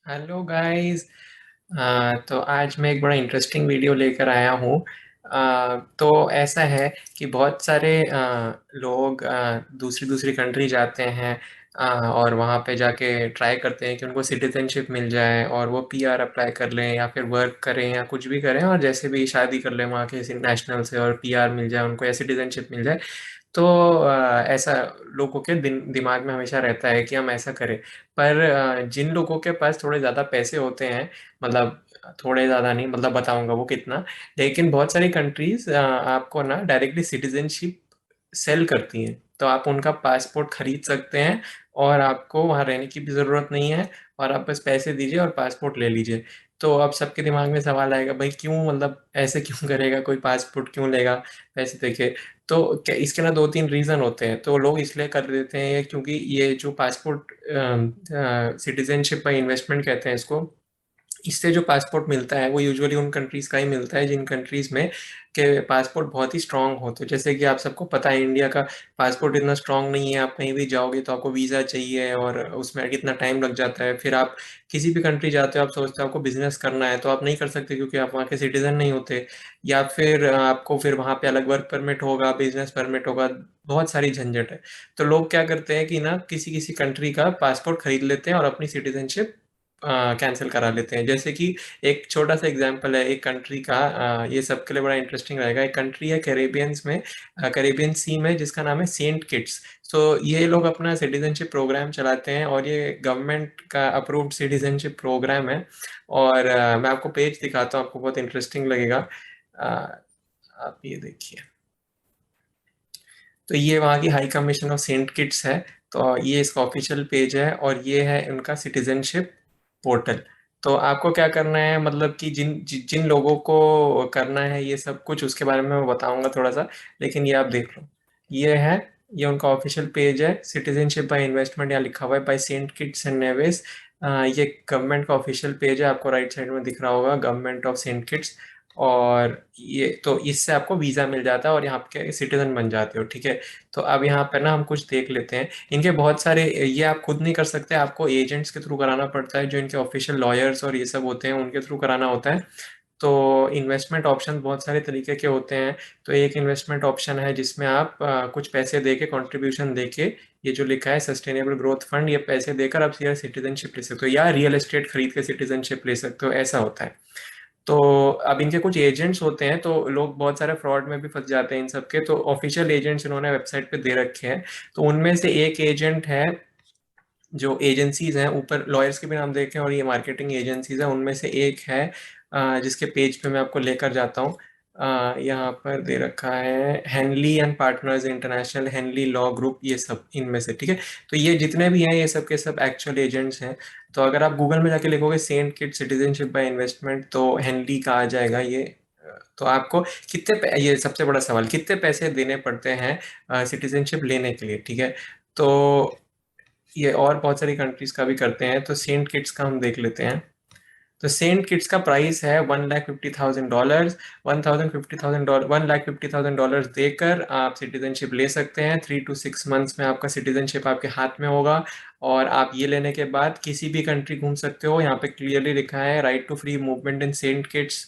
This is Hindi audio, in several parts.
Hello guys. तो आज मैं एक बड़ा इंटरेस्टिंग वीडियो लेकर आया हूँ। तो ऐसा है कि बहुत सारे लोग दूसरी दूसरी कंट्री जाते हैं। और वहाँ पे जाके ट्राई करते हैं कि उनको सिटीजनशिप मिल जाए और वो पीआर अप्लाई कर लें या फिर वर्क करें या कुछ भी करें और जैसे भी शादी कर लें वहाँ के किसी नेशनल से और पीआर मिल जाए उनको या सिटीजनशिप मिल जाए। तो ऐसा लोगों के दिमाग में हमेशा रहता है कि हम ऐसा करें। पर जिन लोगों के पास थोड़े ज़्यादा पैसे होते हैं, मतलब थोड़े ज़्यादा नहीं, मतलब बताऊंगा वो कितना। लेकिन बहुत सारी कंट्रीज आपको ना डायरेक्टली सिटीजनशिप सेल करती हैं, तो आप उनका पासपोर्ट खरीद सकते हैं और आपको वहाँ रहने की भी ज़रूरत नहीं है। और आप बस पैसे दीजिए और पासपोर्ट ले लीजिए। तो अब सबके दिमाग में सवाल आएगा, भाई क्यों, मतलब ऐसे क्यों करेगा कोई, पासपोर्ट क्यों लेगा पैसे देके। तो क्या इसके ना दो तीन रीज़न होते हैं, तो लोग इसलिए कर देते हैं ये, क्योंकि ये जो पासपोर्ट सिटीजनशिप बाई इन्वेस्टमेंट कहते हैं इसको। इससे जो पासपोर्ट मिलता है वो यूजुअली उन कंट्रीज का ही मिलता है जिन कंट्रीज में के पासपोर्ट बहुत ही स्ट्रांग हो। तो जैसे कि आप सबको पता है इंडिया का पासपोर्ट इतना स्ट्रांग नहीं है। आप कहीं भी जाओगे तो आपको वीज़ा चाहिए और उसमें कितना टाइम लग जाता है। फिर आप किसी भी कंट्री जाते हो, आप सोचते हो आपको बिजनेस करना है तो आप नहीं कर सकते क्योंकि आप वहाँ के सिटीजन नहीं होते। या फिर आपको फिर वहाँ पे अलग वर्क परमिट होगा, बिजनेस परमिट होगा, बहुत सारी झंझट है। तो लोग क्या करते हैं कि ना किसी किसी कंट्री का पासपोर्ट खरीद लेते हैं और अपनी सिटीजनशिप कैंसिल करा लेते हैं। जैसे कि एक छोटा सा एग्जांपल है एक कंट्री का, ये सबके लिए बड़ा इंटरेस्टिंग रहेगा। एक कंट्री है कैरेबियंस में, कैरेबियन सी में, जिसका नाम है सेंट किट्स। सो ये लोग अपना सिटीजनशिप प्रोग्राम चलाते हैं और ये गवर्नमेंट का अप्रूव्ड सिटीजनशिप प्रोग्राम है। और मैं आपको पेज दिखाता हूँ, आपको बहुत इंटरेस्टिंग लगेगा। अ, आप ये देखिए। तो ये वहाँ की high commission of Saint Kitts है। तो ये इसका ऑफिशियल पेज है और ये है उनका सिटीजनशिप पोर्टल। तो आपको क्या करना है, मतलब कि जिन लोगों को करना है ये सब कुछ, उसके बारे में मैं बताऊंगा थोड़ा सा। लेकिन ये आप देख लो, ये है, ये उनका ऑफिशियल पेज है, सिटीजनशिप बाय इन्वेस्टमेंट, यहाँ लिखा हुआ है by Saint Kitts and Nevis. ये गवर्नमेंट का ऑफिशियल पेज है, आपको राइट साइड में दिख रहा होगा गवर्नमेंट ऑफ सेंट किट्स। और ये तो इससे आपको वीज़ा मिल जाता है और यहाँ के सिटीजन बन जाते हो, ठीक है। तो अब यहाँ पर ना हम कुछ देख लेते हैं। इनके बहुत सारे, ये आप खुद नहीं कर सकते, आपको एजेंट्स के थ्रू कराना पड़ता है, जो इनके ऑफिशियल लॉयर्स और ये सब होते हैं उनके थ्रू कराना होता है। तो इन्वेस्टमेंट ऑप्शन बहुत सारे तरीके के होते हैं। तो एक इन्वेस्टमेंट ऑप्शन है जिसमें आप कुछ पैसे दे के, कॉन्ट्रीब्यूशन दे के, ये जो लिखा है सस्टेनेबल ग्रोथ फंड, ये पैसे देकर आप सीधा सिटीजनशिप ले सकते हो या रियल एस्टेट खरीद के सिटीजनशिप ले सकते हो, ऐसा होता है। तो अब इनके कुछ एजेंट्स होते हैं, तो लोग बहुत सारे फ्रॉड में भी फंस जाते हैं इन सब के। तो ऑफिशियल एजेंट्स इन्होंने वेबसाइट पे दे रखे हैं। तो उनमें से एक एजेंट है, जो एजेंसीज हैं ऊपर लॉयर्स के भी नाम देखे हैं और ये मार्केटिंग एजेंसीज हैं, उनमें से एक है जिसके पेज पे मैं आपको लेकर जाता हूँ। यहाँ पर दे रखा है Henley and partners international, Henley law group, ये सब इनमें से, ठीक है। तो ये जितने भी हैं ये सब के सब एक्चुअल एजेंट्स हैं। तो अगर आप गूगल में जाके लिखोगे Saint Kitt citizenship by investment तो हेनली का आ जाएगा ये। तो आपको ये सबसे बड़ा सवाल, कितने पैसे देने पड़ते हैं सिटीजनशिप लेने के लिए, ठीक है। तो ये और बहुत सारी कंट्रीज का भी करते हैं। तो सेंट किट्स का हम देख लेते हैं। तो सेंट किट्स का प्राइस है $1,50,000। $1,50,000, $1,50,000 देकर आप सिटीजनशिप ले सकते हैं। 3 to 6 मंथ्स में आपका सिटीजनशिप आपके हाथ में होगा। और आप ये लेने के बाद किसी भी कंट्री घूम सकते हो। यहाँ पे क्लियरली लिखा है right to free movement in Saint Kitts,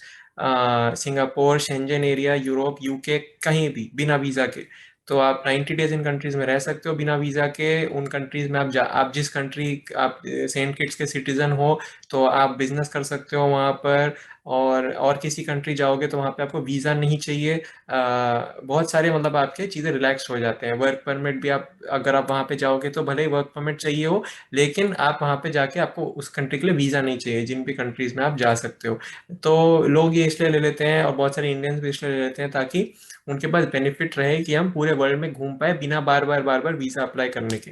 Singapore, Schengen area, Europe, UK, कहीं भी बिना वीज़ा के। तो आप 90 डेज इन कंट्रीज में रह सकते हो बिना वीज़ा के। उन कंट्रीज में आप जिस कंट्री आप सेंट किट्स के सिटीजन हो, तो आप बिजनेस कर सकते हो वहाँ पर। और किसी कंट्री जाओगे तो वहाँ पे आपको वीज़ा नहीं चाहिए। बहुत सारे, मतलब आपके चीज़ें रिलैक्स हो जाते हैं। वर्क परमिट भी, आप अगर आप वहाँ पे जाओगे तो भले ही वर्क परमिट चाहिए हो, लेकिन आप वहाँ पे जाके आपको उस कंट्री के लिए वीज़ा नहीं चाहिए जिन भी कंट्रीज में आप जा सकते हो। तो लोग ये इसलिए ले लेते हैं और बहुत सारे इंडियंस भी इसलिए ले लेते हैं ताकि उनके पास बेनिफिट रहे कि हम पूरे वर्ल्ड में घूम पाए बिना बार बार वीज़ा अप्लाई करने के।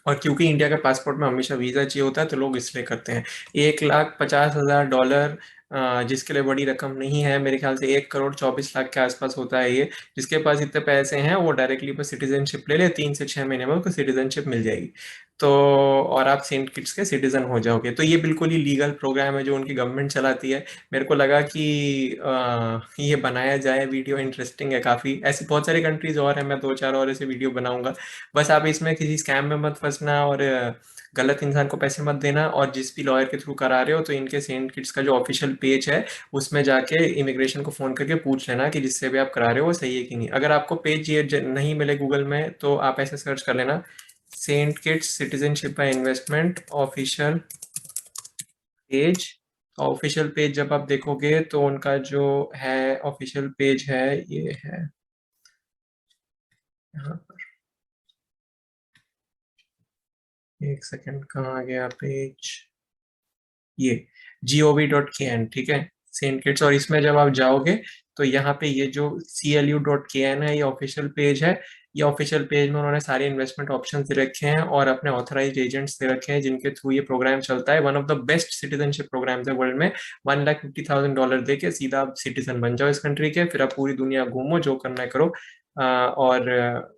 और क्योंकि इंडिया के पासपोर्ट में हमेशा वीज़ा चाहिए होता है तो लोग इसलिए करते हैं। $1,50,000, जिसके लिए बड़ी रकम नहीं है, मेरे ख्याल से 1,24,00,000 के आसपास होता है ये। जिसके पास इतने पैसे हैं वो डायरेक्टली बस सिटीजनशिप ले ले, 3 से 6 महीने में उसको सिटीजनशिप मिल जाएगी। तो और आप सेंट किट्स के सिटीजन हो जाओगे। तो ये बिल्कुल ही लीगल प्रोग्राम है जो उनकी गवर्नमेंट चलाती है। मेरे को लगा कि ये बनाया जाए, वीडियो इंटरेस्टिंग है काफ़ी। ऐसी बहुत सारी कंट्रीज और हैं, मैं दो चार और ऐसे वीडियो बनाऊंगा। बस आप इसमें किसी स्कैम में मत फंसना और गलत इंसान को पैसे मत देना, और जिस भी लॉयर के थ्रू करा रहे हो तो इनके सेंट किट्स का जो ऑफिशियल पेज है उसमें जाके इमिग्रेशन को फ़ोन करके पूछ लेना कि जिससे भी आप करा रहे हो वो सही है कि नहीं। अगर आपको पेज ये नहीं मिले गूगल में तो आप ऐसे सर्च कर लेना, Saint Kitts citizenship by investment official page. Official page जब आप देखोगे तो उनका जो है ऑफिशियल पेज है, ये है यहाँ पर। एक सेकंड, कहाँ आ गया पेज, ये gov.kn, ठीक है, सेंट किट्स। और इसमें जब आप जाओगे तो यहाँ पे ये जो clu.kn है, ये ऑफिशियल पेज है। ये ऑफिशियल पेज में उन्होंने सारे इन्वेस्टमेंट ऑप्शंस दे रखे हैं और अपने ऑथराइज्ड एजेंट्स दे रखे हैं जिनके थ्रू ये प्रोग्राम चलता है। One of the best citizenship programs है वर्ल्ड में। $1,50,000 दे के सीधा आप सिटीजन बन जाओ इस कंट्री के, फिर आप पूरी दुनिया घूमो, जो करना है करो, और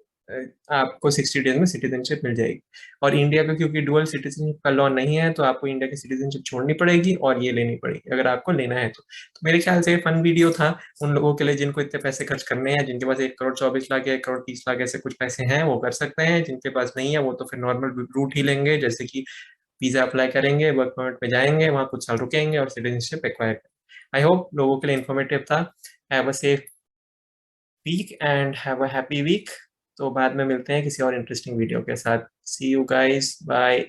आपको 60 डेज में सिटीजनशिप मिल जाएगी। और इंडिया का क्योंकि डुअल सिटीजनशिप का लॉ नहीं है तो आपको इंडिया की सिटीजनशिप छोड़नी पड़ेगी और ये लेनी पड़ेगी अगर आपको लेना है तो मेरे ख्याल से फन वीडियो था उन लोगों के लिए जिनको इतने पैसे खर्च करने हैं, जिनके पास 1,24,00,000 या 1,30,00,000 ऐसे कुछ पैसे हैं वो कर सकते हैं। जिनके पास नहीं है वो तो फिर नॉर्मल रूट ही लेंगे, जैसे कि वीजा अप्लाई करेंगे, वर्क परमिट पे जाएंगे, वहाँ कुछ साल रुकेंगे और सिटीजनशिप एक्वायर करेंगे। आई होप लोगों के लिए इन्फॉर्मेटिव था। Have a safe weekend have a happy week. तो बाद में मिलते हैं किसी और इंटरेस्टिंग वीडियो के साथ। सी यू गाइस, बाय।